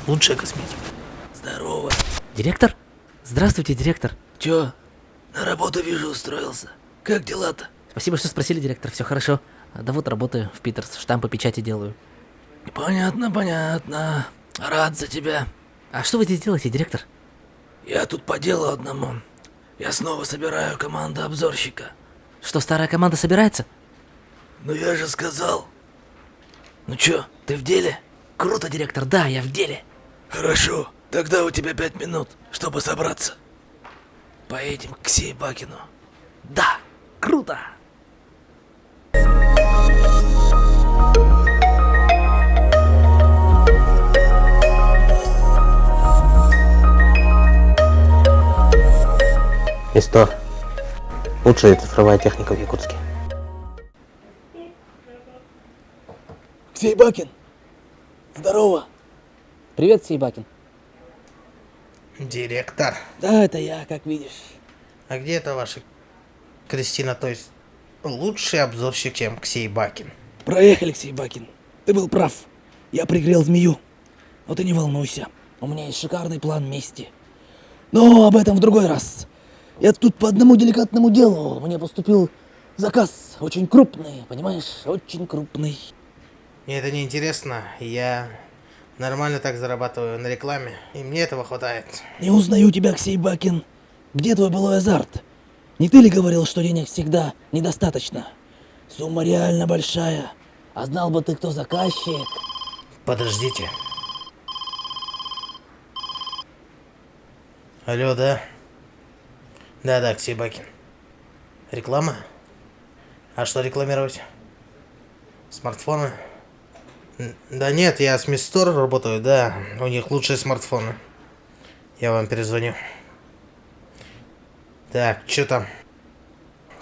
Лучшая косметика. Здорово. Директор? Здравствуйте, директор. Чё? На работу, вижу, устроился. Как дела-то? Спасибо, что спросили, директор, все хорошо. Да вот работаю в Питерс, штампы печати делаю. Понятно. Рад за тебя. А что вы здесь делаете, директор? Я тут по делу одному. Я снова собираю команду обзорщика. Что, старая команда собирается? Ну я же сказал. Ну чё, ты в деле? Круто, директор, да, я в деле. Хорошо, тогда у тебя 5 минут, чтобы собраться. Поедем к Сейбакину. Да, круто. Истор. Лучшая цифровая техника в Якутске. Сейбакин, здорово. Привет, Сейбакин. Директор. Да, это я, как видишь. А где это ваша Кристина, то есть лучший обзорщик, чем Сейбакин? Проехали, Сейбакин. Ты был прав. Я пригрел змею. Но ты не волнуйся. У меня есть шикарный план мести. Но об этом в другой раз. Я тут по одному деликатному делу. Мне поступил заказ очень крупный, понимаешь? Очень крупный. Мне это не интересно. Я нормально так зарабатываю на рекламе, и мне этого хватает. Не узнаю тебя, Сейбакин. Где твой былой азарт? Не ты ли говорил, что денег всегда недостаточно? Сумма реально большая. А знал бы ты, кто заказчик. Подождите. Алло, да? Да, Сейбакин. Реклама? А что рекламировать? Смартфоны? Да нет, я с Мисс Стор работаю, да. У них лучшие смартфоны. Я вам перезвоню. Так, что там?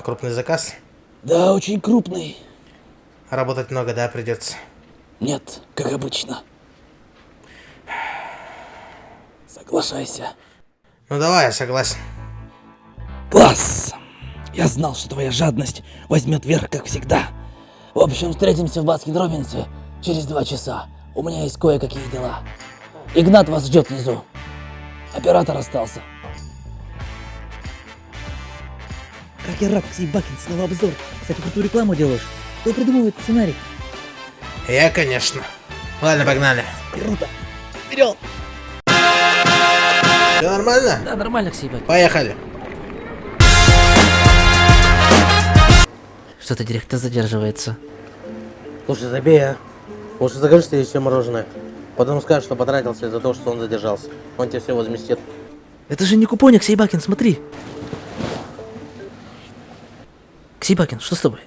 Крупный заказ? Да, очень крупный. Работать много, да, придется? Нет, как обычно. Соглашайся. Ну давай, я согласен. Класс! Я знал, что твоя жадность возьмет верх, как всегда. В общем, встретимся в Баскин-Робинсе через 2 часа. У меня есть кое-какие дела. Игнат вас ждет внизу. Оператор остался. Как я рад, Сейбакин, снова обзор. Кстати, крутую рекламу делаешь. Кто придумывает сценарий? Я, конечно. Ладно, погнали. Круто. Вперед! Все нормально? Да, нормально, Сейбакин. Поехали. Что-то директор задерживается. Слушай, забей, а. Лучше закажи себе еще мороженое. Потом скажешь, что потратился из-за того, что он задержался. Он тебе все возместит. Это же не купоник, Сейбакин, смотри. Сейбакин, что с тобой?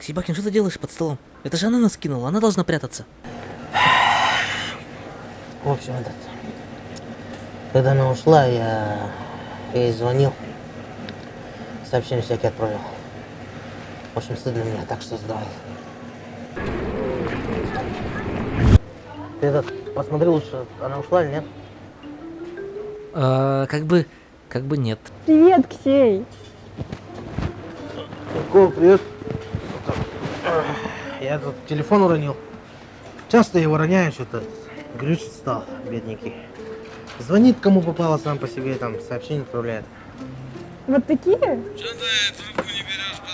Сейбакин, что ты делаешь под столом? Это же она нас кинула, она должна прятаться. В общем, когда она ушла, я ей звонил. Сообщения всякие отправил. В общем, стыдно мне, так что сдавай. Ты посмотри лучше, она ушла или нет? Как бы нет. Привет, Ксей. Привет. Я тут телефон уронил. Часто его роняю, что-то глючит стал, бедненький. Звонит кому попало сам по себе, там сообщение отправляет. Вот такие?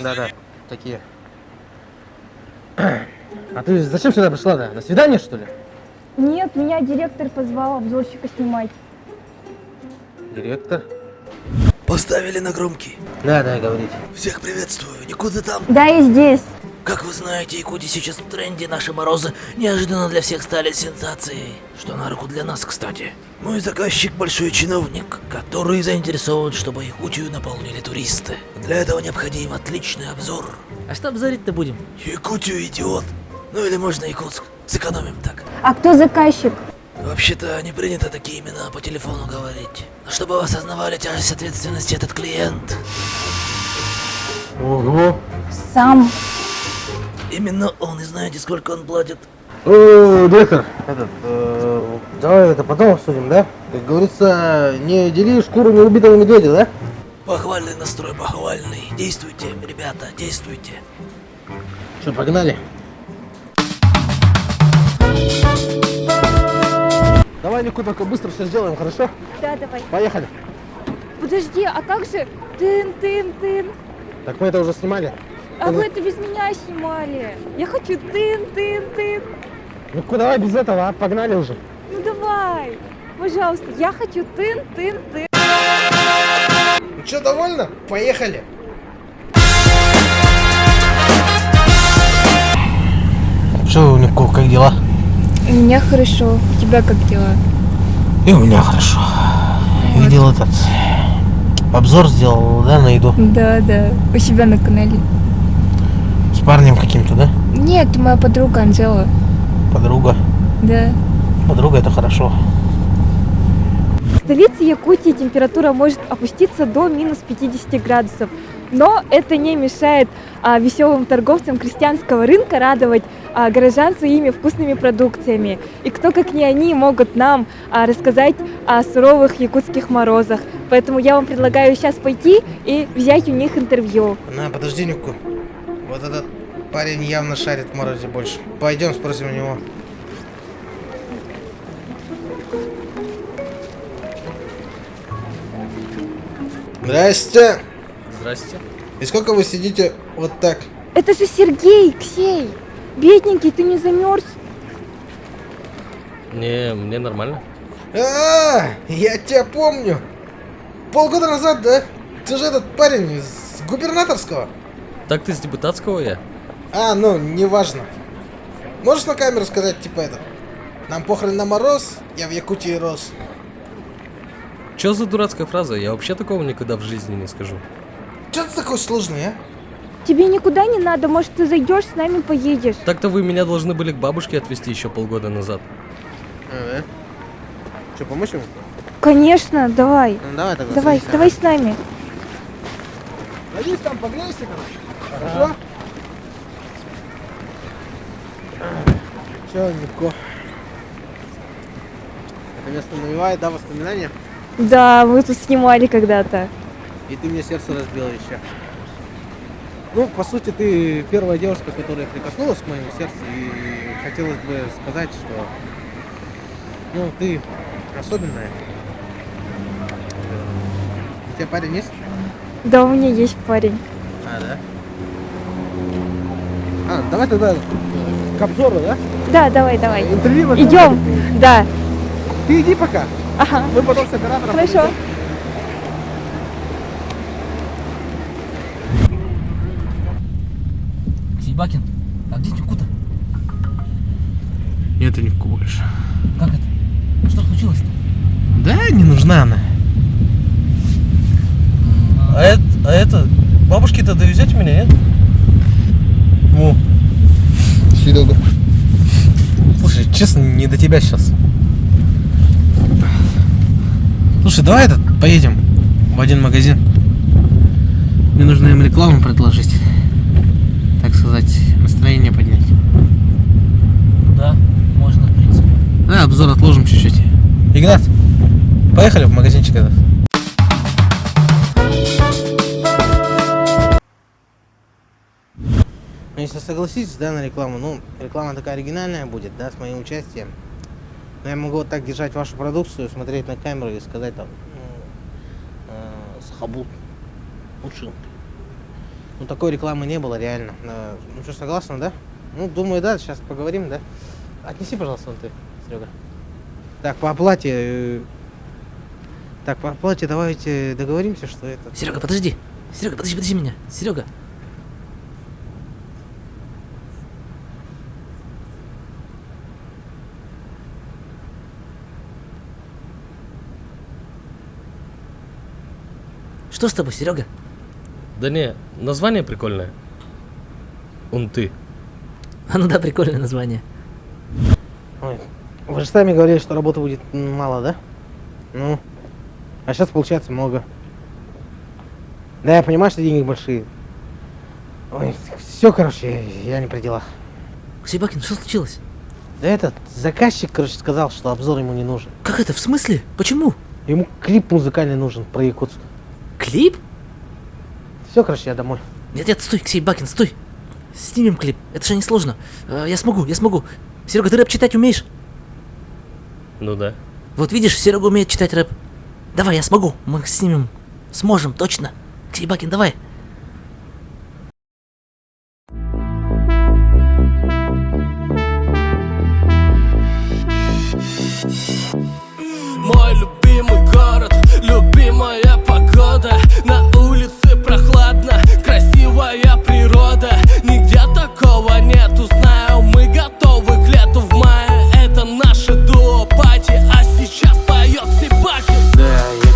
Да, такие. А ты зачем сюда пришла-то? На свидание, что ли? Нет, меня директор позвал обзорщика снимать. Директор? Поставили на громкий. Да, говорите. Всех приветствую. Никуда там. Да, и здесь. Как вы знаете, Якутия сейчас в тренде, наши морозы неожиданно для всех стали сенсацией. Что на руку для нас, кстати. Мой заказчик большой чиновник, который заинтересован, чтобы Якутию наполнили туристы. Для этого необходим отличный обзор. А что обзорить-то будем? Якутию, идиот. Ну или можно Якутск. Сэкономим так. А кто заказчик? Вообще-то не принято такие имена по телефону говорить. Но чтобы вы осознавали тяжесть ответственности этот клиент. Ого. Сам. Именно он, и знаете, сколько он платит? Директор, давай это потом обсудим, да? Как говорится, не дели шкуру неубитого медведя, да? Похвальный настрой, похвальный. Действуйте, ребята, действуйте. Что, погнали? давай, Нику, только быстро все сделаем, хорошо? Да, давай. Поехали. Подожди, а как же тын-тын-тын? Так мы это уже снимали. А вы это без меня снимали. Я хочу тын-тын-тын. Нику, давай без этого, а? Погнали уже. Ну давай, пожалуйста, я хочу тын-тын-тын. Ну что, довольно? Поехали. Что, Нику, как дела? У меня хорошо. У тебя как дела? И у меня хорошо. Видел этот обзор сделал, да, на еду? Да, да. У себя на канале. С парнем каким-то, да? Нет, моя подруга Анжела. Подруга. Да. Подруга это хорошо. В столице Якутии температура может опуститься до минус 50 градусов. Но это не мешает веселым торговцам крестьянского рынка радовать горожан своими вкусными продукциями. И кто, как не они, могут нам рассказать о суровых якутских морозах. Поэтому я вам предлагаю сейчас пойти и взять у них интервью. На, подожди, Нику. Вот этот парень явно шарит в морозе больше. Пойдем спросим у него. Здрасте. Здрасте. И сколько вы сидите вот так? Это же Сергей, Ксей. Бедненький, ты не замерз? Не, мне нормально. Я тебя помню. Полгода назад, да? Ты же этот парень из губернаторского. Так ты с депутатского я? Ну, неважно. Можешь на камеру сказать, типа это? Нам похрен на мороз, я в Якутии рос. Чё за дурацкая фраза? Я вообще такого никогда в жизни не скажу. Чё ты такой сложный, а? Тебе никуда не надо, может, ты зайдешь, с нами поедешь. Так-то вы меня должны были к бабушке отвезти еще полгода назад. Что, помочь ему? Конечно, давай. Ну, давай тогда. Давай, давай с нами. Садись там, погрейся, короче. Хорошо? Че, Нико? Это место навевает, да, воспоминания? Да, мы тут снимали когда-то. И ты мне сердце разбила еще. Ну, по сути, ты первая девушка, которая прикоснулась к моему сердцу, и хотелось бы сказать, что, ну, ты особенная. У тебя парень есть? Да, у меня есть парень. Да? Давай тогда к обзору, да? Да, давай, давай. Интервью Идем. Да. Ты иди пока. Ага. Мы потом с оператором. Хорошо. Ксейбакин, а где Никута? Нет, Нику больше. Как это? Что случилось-то? Да, не нужна она. А это... Бабушки-то довезете меня, нет? О. Серега. Слушай, честно, не до тебя сейчас. Слушай, давай поедем в один магазин. Мне нужно им рекламу предложить. Так сказать, настроение поднять. Да, можно, в принципе. Да, обзор отложим чуть-чуть. Игнат, поехали в магазинчик этот. Ну, если согласитесь, да, на рекламу, ну, реклама такая оригинальная будет, да, с моим участием. Но я могу вот так держать вашу продукцию, смотреть на камеру и сказать там, схабут, лучше. Ну, такой рекламы не было, реально. Ну, что, согласна, да? Ну, думаю, да, сейчас поговорим, да? Отнеси, пожалуйста, вон ты, Серега. Так, по оплате... давайте договоримся, что это... Серега, подожди. Серега, подожди меня. Серега. Что с тобой, Серега? Да не, название прикольное. Унты. А ну да, прикольное название. Ой, вы же сами говорили, что работы будет мало, да? Ну, а сейчас получается много. Да, я понимаю, что деньги большие. Ой, все, короче, я не при делах. Ксейбакин, что случилось? Да этот заказчик, короче, сказал, что обзор ему не нужен. Как это? В смысле? Почему? Ему клип музыкальный нужен про Якутск. Клип? Все, короче, я домой. Нет, стой, Ксейбакин, стой. Снимем клип. Это же не сложно. Я смогу. Серега, ты рэп читать умеешь? Ну да. Вот видишь, Серега умеет читать рэп. Давай, я смогу. Мы снимем. Сможем, точно. Ксибакин, давай. Мой любимый город, любимая погода. На улице прохладно, красивая природа. Нигде такого нету, знаю, мы готовы к лету в мае. Это наше дуо-пати, а сейчас поет Ксибакин. Да, я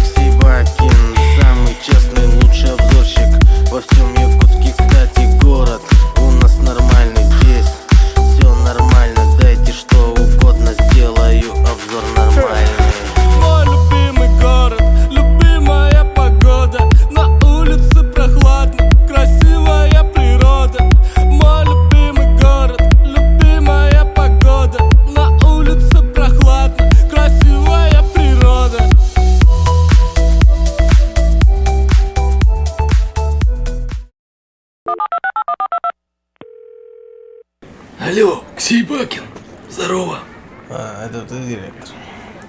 Ксибакин, самый честный, лучший обзорщик во всем Якутске, кстати, город у нас нормальный, здесь все нормально, дайте что угодно, сделаю обзор нормальный. Мой любимый город, любимая погода. На улице прохладно, красивая природа. Мой любимый город, любимая погода. На улице прохладно, красивая природа. Алло, Ксибакин. Здорово. Это ты директор.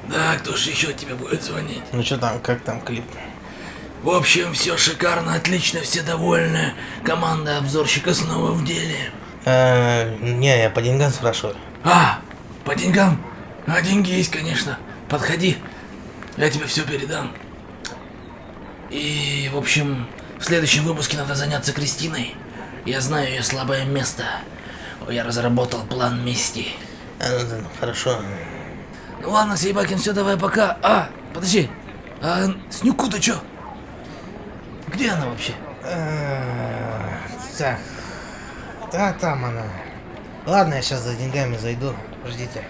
Да, кто ж еще тебе будет звонить? Ну что там, как там клип? В общем, все шикарно, отлично, все довольны. Команда обзорщика снова в деле. Не, я по деньгам спрашиваю. А, по деньгам? А, деньги есть, конечно. Подходи, я тебе все передам. И, в общем, в следующем выпуске надо заняться Кристиной. Я знаю ее слабое место. Я разработал план мести. Ну, хорошо. Ну ладно, Ксибакин, все, давай, пока. А, подожди, а Снюку-то чё? Где она вообще? Так. Да, там она. Ладно, я сейчас за деньгами зайду. Ждите.